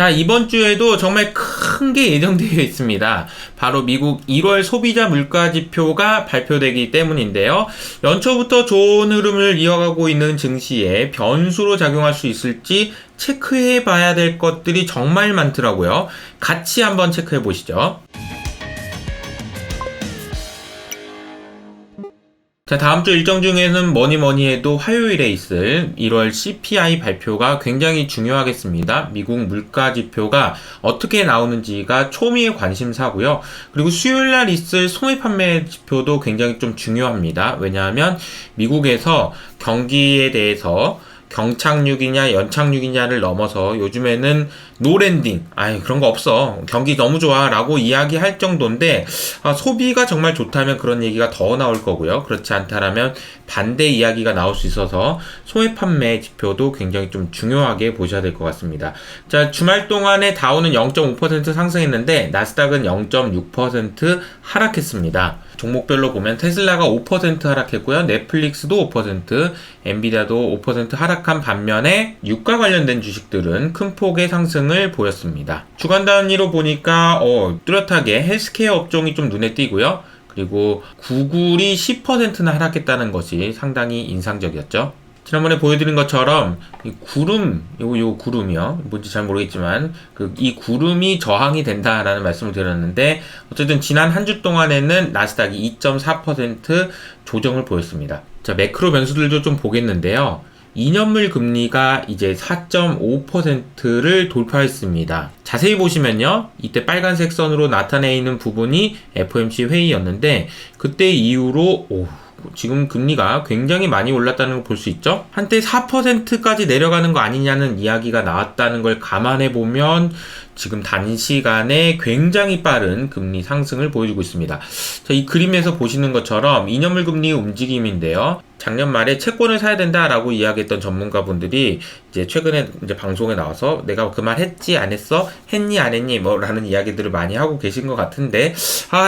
자, 이번 주에도 정말 큰 게 예정되어 있습니다. 바로 미국 1월 소비자 물가 지표가 발표되기 때문인데요. 연초부터 좋은 흐름을 이어가고 있는 증시에 변수로 작용할 수 있을지 체크해 봐야 될 것들이 정말 많더라고요. 같이 한번 체크해 보시죠. 자, 다음 주 일정 중에는 뭐니 해도 화요일에 있을 1월 CPI 발표가 굉장히 중요하겠습니다. 미국 물가 지표가 어떻게 나오는지가 초미의 관심사고요. 그리고 수요일 날 있을 소매 판매 지표도 굉장히 좀 중요합니다. 왜냐하면 미국에서 경기에 대해서 경착륙이냐 연착륙이냐를 넘어서 요즘에는 노랜딩, 그런 거 없어, 경기 너무 좋아 라고 이야기할 정도인데, 소비가 정말 좋다면 그런 얘기가 더 나올 거고요. 그렇지 않다라면 반대 이야기가 나올 수 있어서 소매 판매 지표도 굉장히 좀 중요하게 보셔야 될 것 같습니다. 자, 주말 동안에 다우는 0.5% 상승했는데 나스닥은 0.6% 하락했습니다. 종목별로 보면 테슬라가 5% 하락했고요. netflix도 5%, 엔비디아도 5% 하락한 반면에 유가 관련된 주식들은 큰 폭의 상승을 보였습니다. 주간 단위로 보니까 뚜렷하게 헬스케어 업종이 좀 눈에 띄고요. 그리고 구글이 10%나 하락했다는 것이 상당히 인상적이었죠. 지난번에 보여드린 것처럼 이 구름, 요 구름이요, 뭔지 잘 모르겠지만 이 구름이 저항이 된다라는 말씀을 드렸는데, 어쨌든 지난 한 주 동안에는 나스닥이 2.4% 조정을 보였습니다. 자, 매크로 변수들도 좀 보겠는데요. 2년물 금리가 이제 4.5%를 돌파했습니다. 자세히 보시면요, 이때 빨간색 선으로 나타내 있는 부분이 FOMC 회의였는데, 그때 이후로 지금 금리가 굉장히 많이 올랐다는 걸 볼 수 있죠. 한때 4%까지 내려가는 거 아니냐는 이야기가 나왔다는 걸 감안해 보면 지금 단시간에 굉장히 빠른 금리 상승을 보여주고 있습니다. 자, 이 그림에서 보시는 것처럼 2년물 금리 움직임인데요. 작년 말에 채권을 사야 된다라고 이야기했던 전문가분들이 이제 최근에 이제 방송에 나와서 내가 그 말 했지 안 했어? 했니 안 했니? 라는 이야기들을 많이 하고 계신 것 같은데,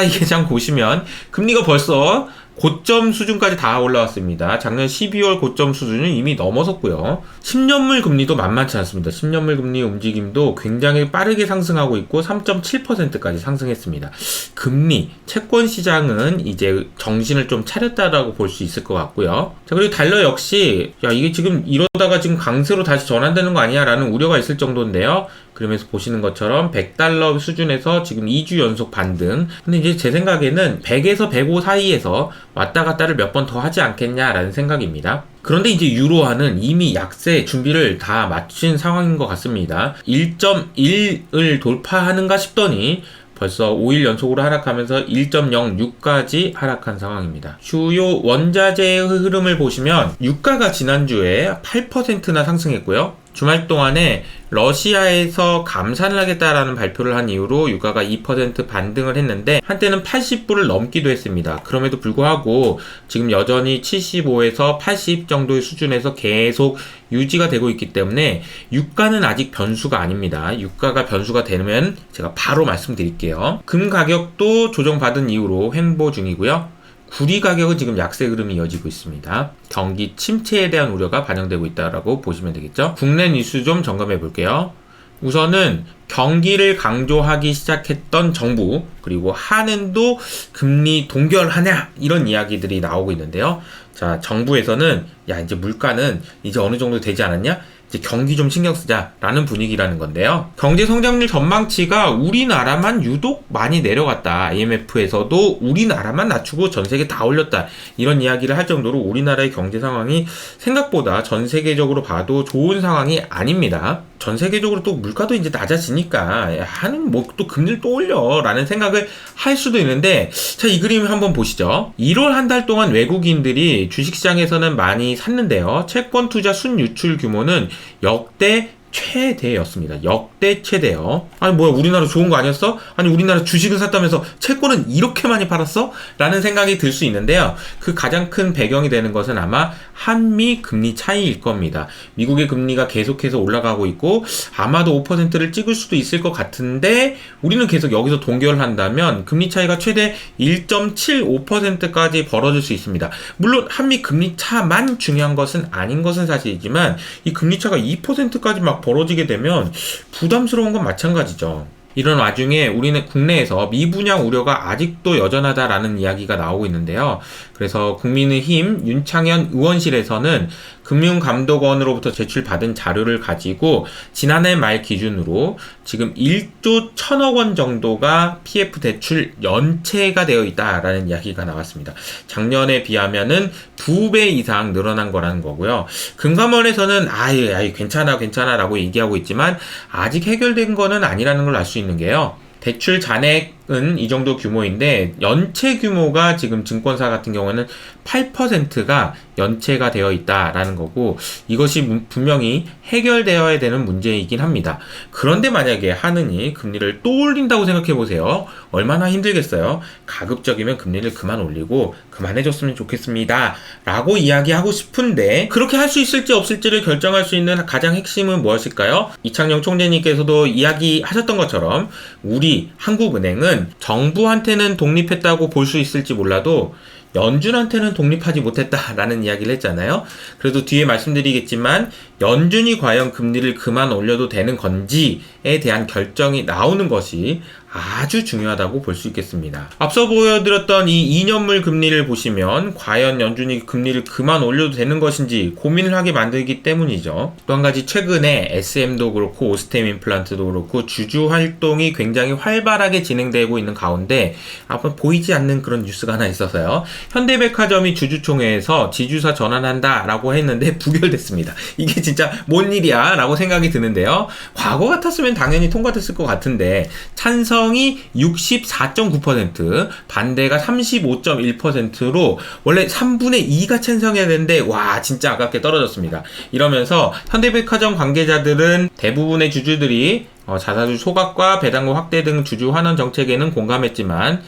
이게 참 보시면 금리가 벌써 고점 수준까지 다 올라왔습니다. 작년 12월 고점 수준은 이미 넘어섰고요. 10년물 금리도 만만치 않습니다. 10년물 금리 움직임도 굉장히 빠르게 상승하고 있고 3.7%까지 상승했습니다. 금리, 채권 시장은 이제 정신을 좀 차렸다라고 볼 수 있을 것 같고요. 자, 그리고 달러 역시 이게 지금 이러다가 지금 강세로 다시 전환되는 거 아니야 라는 우려가 있을 정도인데요. 그러면서 보시는 것처럼 100달러 수준에서 지금 2주 연속 반등. 근데 이제 제 생각에는 100에서 105 사이에서 왔다 갔다를 몇 번 더 하지 않겠냐라는 생각입니다. 그런데 이제 유로화는 이미 약세 준비를 다 마친 상황인 것 같습니다. 1.1을 돌파하는가 싶더니 벌써 5일 연속으로 하락하면서 1.06까지 하락한 상황입니다. 주요 원자재의 흐름을 보시면 유가가 지난주에 8%나 상승했고요. 주말 동안에 러시아에서 감산을 하겠다라는 발표를 한 이후로 유가가 2% 반등을 했는데 한때는 80불을 넘기도 했습니다. 그럼에도 불구하고 지금 여전히 75에서 80 정도의 수준에서 계속 유지가 되고 있기 때문에 유가는 아직 변수가 아닙니다. 유가가 변수가 되면 제가 바로 말씀드릴게요. 금 가격도 조정받은 이후로 횡보 중이고요. 구리 가격은 지금 약세 흐름이 이어지고 있습니다. 경기 침체에 대한 우려가 반영되고 있다고 보시면 되겠죠. 국내 뉴스 좀 점검해 볼게요. 우선은 경기를 강조하기 시작했던 정부, 그리고 한은도 금리 동결하냐 이런 이야기들이 나오고 있는데요. 자, 정부에서는 이제 물가는 이제 어느 정도 되지 않았냐? 이제 경기 좀 신경 쓰자라는 분위기라는 건데요. 경제 성장률 전망치가 우리나라만 유독 많이 내려갔다. IMF에서도 우리나라만 낮추고 전 세계 다 올렸다. 이런 이야기를 할 정도로 우리나라의 경제 상황이 생각보다 전 세계적으로 봐도 좋은 상황이 아닙니다. 전 세계적으로 또 물가도 이제 낮아지니까 하는 또 금리를 또 올려라는 생각을 할 수도 있는데, 자, 이 그림 한번 보시죠. 1월 한 달 동안 외국인들이 주식시장에서는 많이 샀는데요. 채권 투자 순유출 규모는 역대 최대였습니다. 역대 최대요. 우리나라 좋은 거 아니었어? 우리나라 주식을 샀다면서 채권은 이렇게 많이 팔았어? 라는 생각이 들 수 있는데요. 그 가장 큰 배경이 되는 것은 아마 한미 금리 차이일 겁니다. 미국의 금리가 계속해서 올라가고 있고 아마도 5%를 찍을 수도 있을 것 같은데, 우리는 계속 여기서 동결을 한다면 금리 차이가 최대 1.75%까지 벌어질 수 있습니다. 물론 한미 금리 차만 중요한 것은 아닌 것은 사실이지만 이 금리 차가 2%까지 막 벌어지게 되면 부담스러운 건 마찬가지죠. 이런 와중에 우리는 국내에서 미분양 우려가 아직도 여전하다라는 이야기가 나오고 있는데요. 그래서 국민의힘 윤창현 의원실에서는 금융감독원으로부터 제출받은 자료를 가지고 지난해 말 기준으로 지금 1조 1천억 원 정도가 PF 대출 연체가 되어 있다라는 이야기가 나왔습니다. 작년에 비하면은 2배 이상 늘어난 거라는 거고요. 금감원에서는 아예 괜찮아 라고 얘기하고 있지만 아직 해결된 거는 아니라는 걸 알 수 있는 게요. 대출 잔액은 이 정도 규모인데 연체 규모가 지금 증권사 같은 경우는 8%가 연체가 되어 있다라는 거고, 이것이 분명히 해결되어야 되는 문제이긴 합니다. 그런데 만약에 하느니 금리를 또 올린다고 생각해 보세요. 얼마나 힘들겠어요. 가급적이면 금리를 그만 올리고 그만해줬으면 좋겠습니다 라고 이야기하고 싶은데, 그렇게 할 수 있을지 없을지를 결정할 수 있는 가장 핵심은 무엇일까요? 이창용 총재님께서도 이야기하셨던 것처럼 우리 한국은행은 정부한테는 독립했다고 볼 수 있을지 몰라도 연준한테는 독립하지 못했다라는 이야기를 했잖아요. 그래도 뒤에 말씀드리겠지만 연준이 과연 금리를 그만 올려도 되는 건지에 대한 결정이 나오는 것이 아주 중요하다고 볼 수 있겠습니다. 앞서 보여드렸던 이 2년물 금리를 보시면 과연 연준이 금리를 그만 올려도 되는 것인지 고민을 하게 만들기 때문이죠. 또 한 가지, 최근에 SM도 그렇고 오스템 임플란트도 그렇고 주주 활동이 굉장히 활발하게 진행되고 있는 가운데 앞으로 보이지 않는 그런 뉴스가 하나 있어서요. 현대백화점이 주주총회에서 지주사 전환한다 라고 했는데 부결됐습니다. 이게 진짜 뭔 일이야 라고 생각이 드는데요. 과거 같았으면 당연히 통과됐을 것 같은데 찬성이 64.9%, 반대가 35.1%로 원래 3분의 2가 찬성해야 되는데 와 진짜 아깝게 떨어졌습니다. 이러면서 현대백화점 관계자들은 대부분의 주주들이 자사주 소각과 배당금 확대 등 주주 환원 정책에는 공감했지만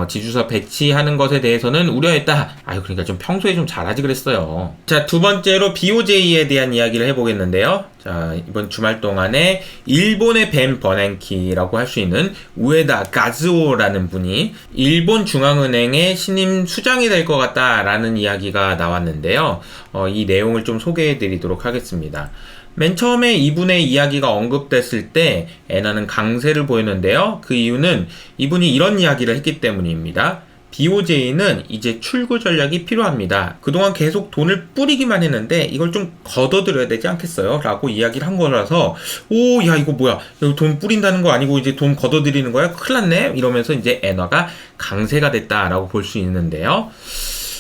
지주사 배치하는 것에 대해서는 우려했다. 그러니까 좀 평소에 좀 잘하지 그랬어요. 자, 두 번째로 BOJ에 대한 이야기를 해보겠는데요. 자, 이번 주말 동안에 일본의 벤 버냉키라고 할 수 있는 우에다 가즈오라는 분이 일본 중앙은행의 신임 수장이 될 것 같다라는 이야기가 나왔는데요. 이 내용을 좀 소개해드리도록 하겠습니다. 맨 처음에 이분의 이야기가 언급됐을 때 엔화는 강세를 보였는데요. 그 이유는 이분이 이런 이야기를 했기 때문입니다. BOJ는 이제 출구 전략이 필요합니다. 그동안 계속 돈을 뿌리기만 했는데 이걸 좀 걷어들여야 되지 않겠어요? 라고 이야기를 한 거라서 야 이거 뭐야, 이거 돈 뿌린다는 거 아니고 이제 돈 걷어들이는 거야? 큰일 났네? 이러면서 이제 엔화가 강세가 됐다라고 볼 수 있는데요.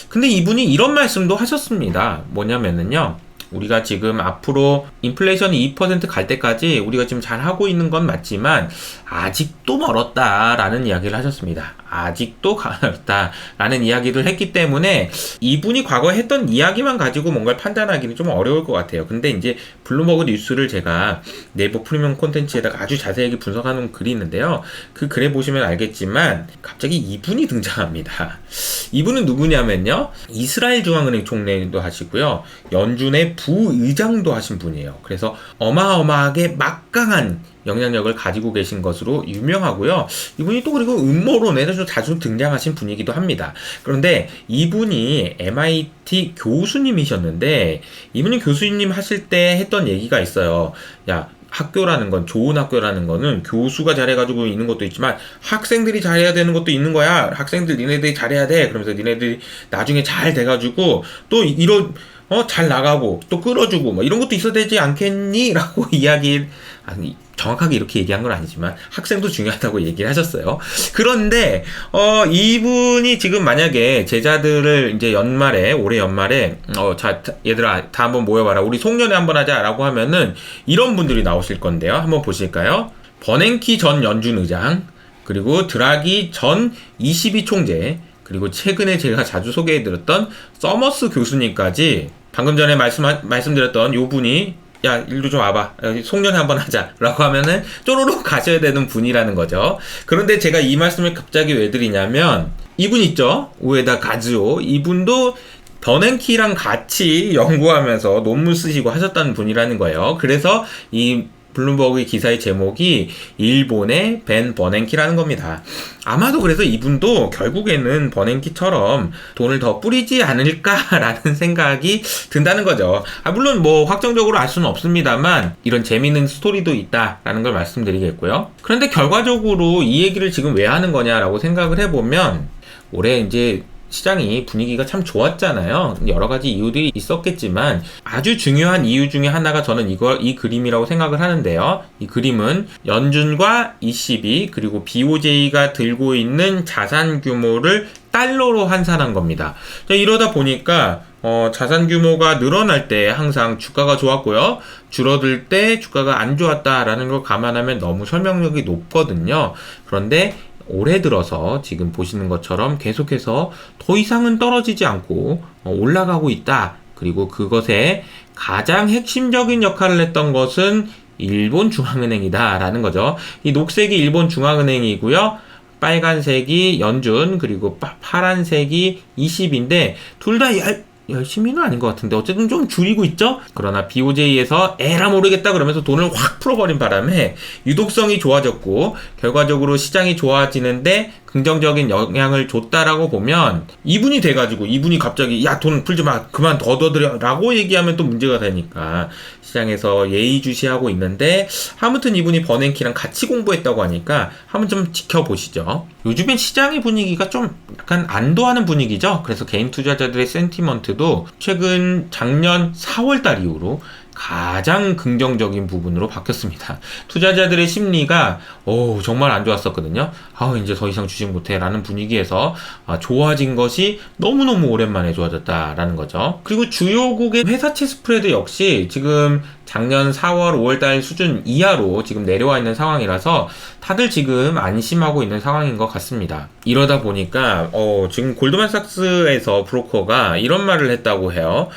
근데 이분이 이런 말씀도 하셨습니다. 뭐냐면은요, 우리가 지금 앞으로 인플레이션이 2% 갈 때까지 우리가 지금 잘 하고 있는 건 맞지만 아직도 멀었다라는 이야기를 하셨습니다. 아직도 멀었다라는 이야기를 했기 때문에 이분이 과거에 했던 이야기만 가지고 뭔가를 판단하기는 좀 어려울 것 같아요. 근데 이제 블룸버그 뉴스를 제가 네이버 프리미엄 콘텐츠에다가 아주 자세하게 분석하는 글이 있는데요. 그 글에 보시면 알겠지만 갑자기 이분이 등장합니다. 이분은 누구냐면요, 이스라엘 중앙은행 총리도 하시고요, 연준의 부의장도 하신 분이에요. 그래서 어마어마하게 막강한 영향력을 가지고 계신 것으로 유명하고요. 이분이 또 그리고 음모론에도 자주 등장하신 분이기도 합니다. 그런데 이분이 MIT 교수님이셨는데, 이분이 교수님 하실 때 했던 얘기가 있어요. 야, 학교라는 건, 좋은 학교라는 거는 교수가 잘해가지고 있는 것도 있지만 학생들이 잘해야 되는 것도 있는 거야. 학생들 니네들이 잘해야 돼. 그러면서 니네들이 나중에 잘 돼가지고 또 이런 잘 나가고 또 끌어주고 뭐 이런 것도 있어야 되지 않겠니? 라고 정확하게 이렇게 얘기한 건 아니지만 학생도 중요하다고 얘기를 하셨어요. 그런데 이분이 지금 만약에 제자들을 이제 올해 연말에 자 얘들아 다 한번 모여봐라, 우리 송년회 한번 하자 라고 하면은 이런 분들이 나오실 건데요. 한번 보실까요? 버냉키 전 연준 의장, 그리고 드라기 전 ECB 총재, 그리고 최근에 제가 자주 소개해드렸던 서머스 교수님까지 방금 전에 말씀드렸던 요 분이 야 일로 좀 와봐, 송년회 한번 하자 라고 하면은 쪼로록 가셔야 되는 분이라는 거죠. 그런데 제가 이 말씀을 갑자기 왜 드리냐면, 이분 있죠, 우에다 가즈오, 이분도 버냉키랑 같이 연구하면서 논문 쓰시고 하셨다는 분이라는 거예요. 그래서 이 블룸버그 기사의 제목이 일본의 벤 버냉키라는 겁니다. 아마도 그래서 이분도 결국에는 버냉키처럼 돈을 더 뿌리지 않을까라는 생각이 든다는 거죠. 물론 뭐 확정적으로 알 수는 없습니다만 이런 재미있는 스토리도 있다라는 걸 말씀드리겠고요. 그런데 결과적으로 이 얘기를 지금 왜 하는 거냐라고 생각을 해보면 올해 이제 시장이 분위기가 참 좋았잖아요. 여러 가지 이유들이 있었겠지만 아주 중요한 이유 중에 하나가 저는 이 그림이라고 생각을 하는데요. 이 그림은 연준과 ECB 그리고 BOJ가 들고 있는 자산 규모를 달러로 환산한 겁니다. 자, 이러다 보니까 자산 규모가 늘어날 때 항상 주가가 좋았고요. 줄어들 때 주가가 안 좋았다라는 걸 감안하면 너무 설명력이 높거든요. 그런데 올해 들어서 지금 보시는 것처럼 계속해서 더 이상은 떨어지지 않고 올라가고 있다. 그리고 그것에 가장 핵심적인 역할을 했던 것은 일본 중앙은행이다 라는 거죠. 이 녹색이 일본 중앙은행이고요. 빨간색이 연준 그리고 파란색이 20인데 둘 다 열심히는 아닌 것 같은데 어쨌든 좀 줄이고 있죠. 그러나 BOJ에서 에라 모르겠다 그러면서 돈을 확 풀어버린 바람에 유독성이 좋아졌고 결과적으로 시장이 좋아지는데 긍정적인 영향을 줬다라고 보면 이분이 돼가지고 이분이 갑자기 야 돈 풀지 마 그만 더 들여 라고 얘기하면 또 문제가 되니까 시장에서 예의주시하고 있는데 아무튼 이분이 버냉키랑 같이 공부했다고 하니까 한번 좀 지켜보시죠. 요즘엔 시장의 분위기가 좀 약간 안도하는 분위기죠. 그래서 개인 투자자들의 센티먼트도 최근 작년 4월달 이후로 가장 긍정적인 부분으로 바뀌었습니다. 투자자들의 심리가 정말 안 좋았었거든요. 이제 더 이상 주식 못해 라는 분위기에서 좋아진 것이 너무너무 오랜만에 좋아졌다라는 거죠. 그리고 주요국의 회사채 스프레드 역시 지금 작년 4월, 5월달 수준 이하로 지금 내려와 있는 상황이라서 다들 지금 안심하고 있는 상황인 것 같습니다. 이러다 보니까 지금 골드만삭스에서 브로커가 이런 말을 했다고 해요.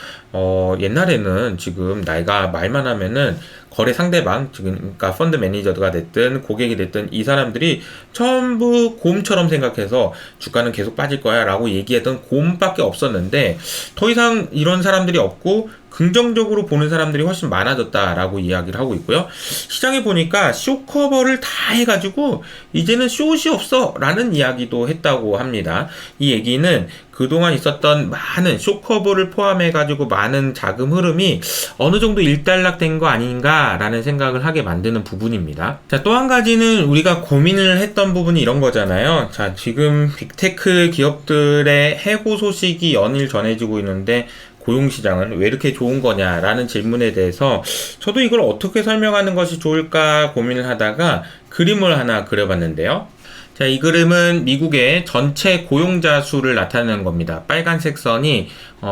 옛날에는 지금 내가 말만 하면은 거래 상대방, 지금 그러니까 펀드 매니저가 됐든 고객이 됐든 이 사람들이 전부 곰처럼 생각해서 주가는 계속 빠질 거야 라고 얘기했던 곰밖에 없었는데 더 이상 이런 사람들이 없고 긍정적으로 보는 사람들이 훨씬 많아졌다라고 이야기를 하고 있고요. 시장에 보니까 쇼커버를 다 해가지고 이제는 숏이 없어 라는 이야기도 했다고 합니다. 이 얘기는 그동안 있었던 많은 숏커버를 포함해가지고 많은 자금 흐름이 어느 정도 일단락된 거 아닌가 라는 생각을 하게 만드는 부분입니다. 자, 또 한 가지는 우리가 고민을 했던 부분이 이런 거잖아요. 자, 지금 빅테크 기업들의 해고 소식이 연일 전해지고 있는데 고용시장은 왜 이렇게 좋은 거냐라는 질문에 대해서 저도 이걸 어떻게 설명하는 것이 좋을까 고민을 하다가 그림을 하나 그려봤는데요. 자, 이 그림은 미국의 전체 고용자 수를 나타내는 겁니다. 빨간색 선이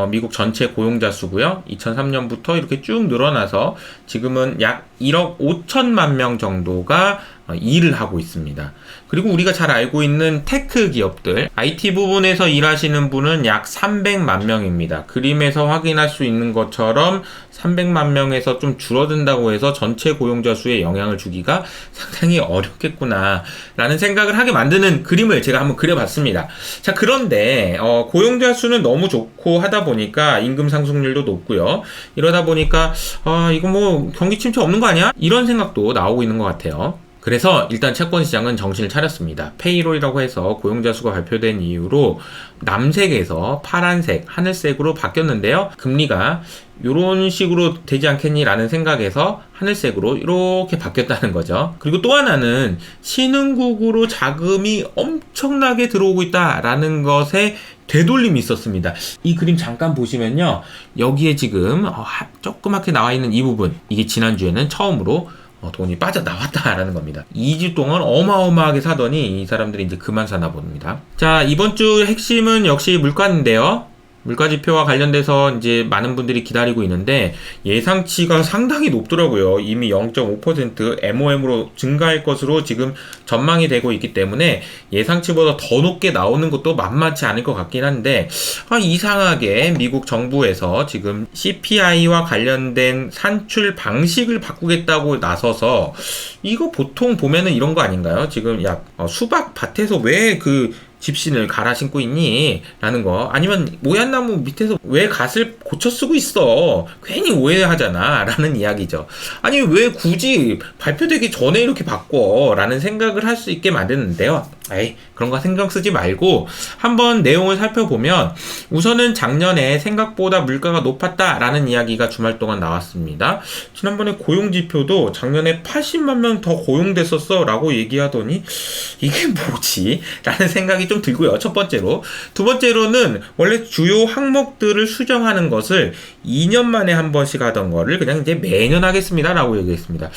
미국 전체 고용자 수고요. 2003년부터 이렇게 쭉 늘어나서 지금은 약 1억 5천만 명 정도가 일을 하고 있습니다. 그리고 우리가 잘 알고 있는 테크 기업들, IT 부분에서 일하시는 분은 약 300만 명입니다. 그림에서 확인할 수 있는 것처럼 300만 명에서 좀 줄어든다고 해서 전체 고용자 수에 영향을 주기가 상당히 어렵겠구나 라는 생각을 하게 만드는 그림을 제가 한번 그려봤습니다. 자, 그런데 고용자 수는 너무 좋고 하다 보니까 임금 상승률도 높고요. 이러다 보니까 이거 뭐 경기 침체 없는 거 아니야? 이런 생각도 나오고 있는 것 같아요. 그래서 일단 채권 시장은 정신을 차렸습니다. 페이롤이라고 해서 고용자 수가 발표된 이후로 남색에서 파란색, 하늘색으로 바뀌었는데요. 금리가 이런 식으로 되지 않겠니라는 생각에서 하늘색으로 이렇게 바뀌었다는 거죠. 그리고 또 하나는 신흥국으로 자금이 엄청나게 들어오고 있다라는 것에 되돌림이 있었습니다. 이 그림 잠깐 보시면요. 여기에 지금 조그맣게 나와 있는 이 부분, 이게 지난주에는 처음으로 돈이 빠져나왔다라는 겁니다. 2주 동안 어마어마하게 사더니 이 사람들이 이제 그만 사나 봅니다. 자, 이번 주 핵심은 역시 물가인데요. 물가지표와 관련돼서 이제 많은 분들이 기다리고 있는데 예상치가 상당히 높더라고요. 이미 0.5% MOM으로 증가할 것으로 지금 전망이 되고 있기 때문에 예상치보다 더 높게 나오는 것도 만만치 않을 것 같긴 한데 이상하게 미국 정부에서 지금 CPI와 관련된 산출 방식을 바꾸겠다고 나서서 이거 보통 보면은 이런 거 아닌가요? 지금 수박 밭에서 왜 그 집신을 갈아 신고 있니? 라는 거. 아니면 모얀나무 밑에서 왜 갓을 고쳐 쓰고 있어? 괜히 오해하잖아. 라는 이야기죠. 아니 왜 굳이 발표되기 전에 이렇게 바꿔? 라는 생각을 할 수 있게 만드는데요. 에이, 그런 거 신경 쓰지 말고 한번 내용을 살펴보면 우선은 작년에 생각보다 물가가 높았다 라는 이야기가 주말 동안 나왔습니다. 지난번에 고용지표도 작년에 80만 명 더 고용됐었어 라고 얘기하더니 이게 뭐지? 라는 생각이 좀 들고요. 첫 번째로. 두 번째로는 원래 주요 항목들을 수정하는 것을 2년 만에 한 번씩 하던 거를 그냥 이제 매년 하겠습니다 라고 얘기했습니다.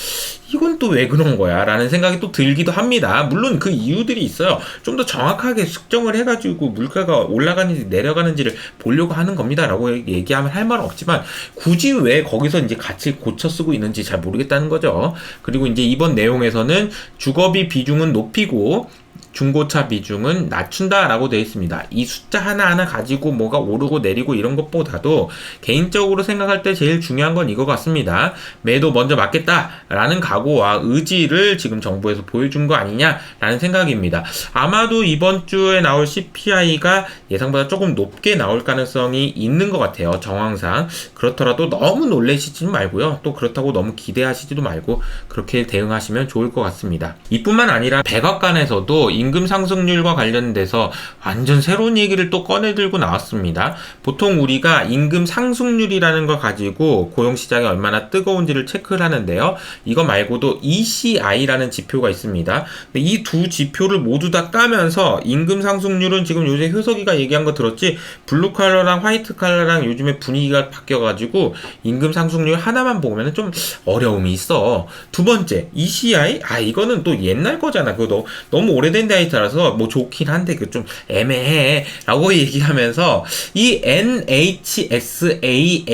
이건 또 왜 그런 거야? 라는 생각이 또 들기도 합니다. 물론 그 이유들이 있어요. 좀 더 정확하게 측정을 해가지고 물가가 올라가는지 내려가는지를 보려고 하는 겁니다. 라고 얘기하면 할 말은 없지만 굳이 왜 거기서 이제 같이 고쳐 쓰고 있는지 잘 모르겠다는 거죠. 그리고 이제 이번 내용에서는 주거비 비중은 높이고 중고차 비중은 낮춘다라고 되어 있습니다. 이 숫자 하나하나 가지고 뭐가 오르고 내리고 이런 것보다도 개인적으로 생각할 때 제일 중요한 건 이거 같습니다. 매도 먼저 맞겠다라는 각오와 의지를 지금 정부에서 보여준 거 아니냐라는 생각입니다. 아마도 이번 주에 나올 CPI가 예상보다 조금 높게 나올 가능성이 있는 것 같아요. 정황상. 그렇더라도 너무 놀라시지 말고요. 또 그렇다고 너무 기대하시지도 말고 그렇게 대응하시면 좋을 것 같습니다. 이뿐만 아니라 백악관에서도 임금 상승률과 관련돼서 완전 새로운 얘기를 또 꺼내들고 나왔습니다. 보통 우리가 임금 상승률이라는 걸 가지고 고용시장이 얼마나 뜨거운지를 체크를 하는데요. 이거 말고도 ECI라는 지표가 있습니다. 이 두 지표를 모두 다 까면서 임금 상승률은 지금 요새 효석이가 얘기한 거 들었지? 블루 칼라랑 화이트 칼라랑 요즘에 분위기가 바뀌어가지고 임금 상승률 하나만 보면 좀 어려움이 있어. 두 번째 ECI? 이거는 또 옛날 거잖아. 그거 너무 오래된 데이터라서 뭐 좋긴 한데 그 좀 애매해 라고 얘기하면서 이 NHSAHE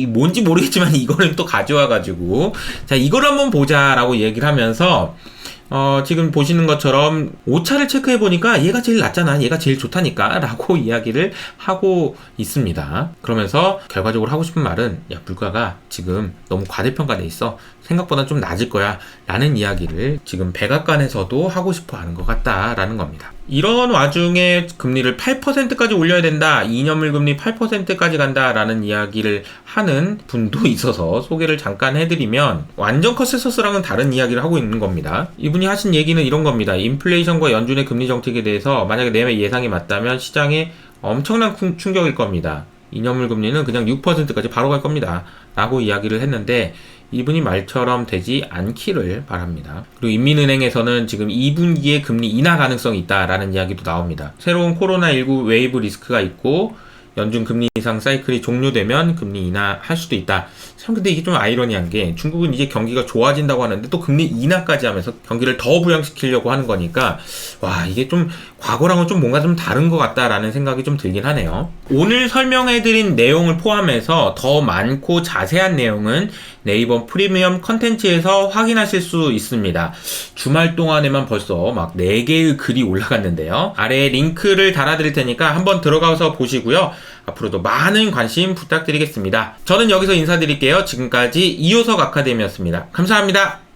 뭔지 모르겠지만 이거를 또 가져와가지고 자 이걸 한번 보자라고 얘기를 하면서 지금 보시는 것처럼 오차를 체크해보니까 얘가 제일 낫잖아. 얘가 제일 좋다니까. 라고 이야기를 하고 있습니다. 그러면서 결과적으로 하고 싶은 말은 야, 물가가 지금 너무 과대평가돼 있어. 생각보다 좀 낮을 거야. 라는 이야기를 지금 백악관에서도 하고 싶어 하는 것 같다라는 겁니다. 이런 와중에 금리를 8%까지 올려야 된다. 2년물 금리 8%까지 간다라는 이야기를 하는 분도 있어서 소개를 잠깐 해드리면 완전 컨센서스랑은 다른 이야기를 하고 있는 겁니다. 이분이 하신 얘기는 이런 겁니다. 인플레이션과 연준의 금리 정책에 대해서 만약에 내 예상이 맞다면 시장에 엄청난 충격일 겁니다. 2년물 금리는 그냥 6%까지 바로 갈 겁니다. 라고 이야기를 했는데 이분이 말처럼 되지 않기를 바랍니다. 그리고 인민은행에서는 지금 2분기에 금리 인하 가능성이 있다라는 이야기도 나옵니다. 새로운 코로나19 웨이브 리스크가 있고 연준 금리 인상 사이클이 종료되면 금리 인하할 수도 있다. 참 근데 이게 좀 아이러니한 게 중국은 이제 경기가 좋아진다고 하는데 또 금리 인하까지 하면서 경기를 더 부양시키려고 하는 거니까 와 이게 좀 과거랑은 좀 뭔가 좀 다른 것 같다라는 생각이 좀 들긴 하네요. 오늘 설명해드린 내용을 포함해서 더 많고 자세한 내용은 네이버 프리미엄 컨텐츠에서 확인하실 수 있습니다. 주말 동안에만 벌써 막 4개의 글이 올라갔는데요. 아래에 링크를 달아드릴 테니까 한번 들어가서 보시고요. 앞으로도 많은 관심 부탁드리겠습니다. 저는 여기서 인사드릴게요. 지금까지 이효석 아카데미였습니다. 감사합니다.